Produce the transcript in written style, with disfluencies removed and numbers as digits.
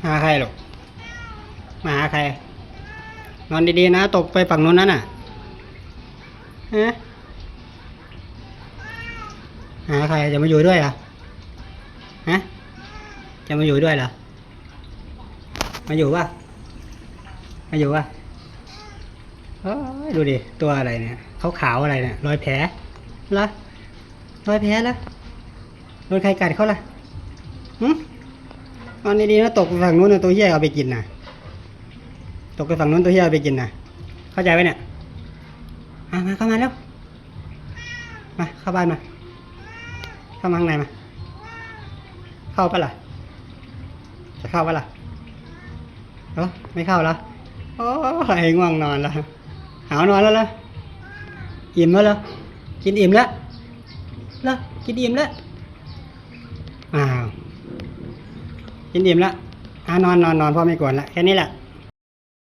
หาใครหรอกมาหาใครนอนดีๆนะตกไปฝั่งนู้นนั่นน่ะฮะหาใครจะมาอยู่ด้วยเหรอฮะจะมาอยู่ด้วยเหรอมาอยู่ป่ะมาอยู่ป่ะดูดิตัวอะไรเนี่ยขาวๆอะไรเนี่ยรอยแผลเหรอรอยแผลแล้วโดนใครกัดเขาล่ะนอนดีๆนะตกไปฝั่งนู้นนะตัวเหี้ยเอาไปกินนะตกไปฝั่งนู้นตัวเหี้ยเอาไปกินนะเข้าใจไหมเนี่ยมาเข้ามาแล้วมาเข้าบ้านมาเข้ามาข้างในมาเข้าปะล่ะจะเข้าปะล่ะไม่เข้าแล้วโอ้ยง่วงนอนแล้วหาวนอนแล้วล่ะอิ่มแล้วเหรอกินอิ่มแล้วเหรอกินอิ่มแล้วกินอิ่มแล้วนอนพ่อไม่กวนละแค่นี้แหละ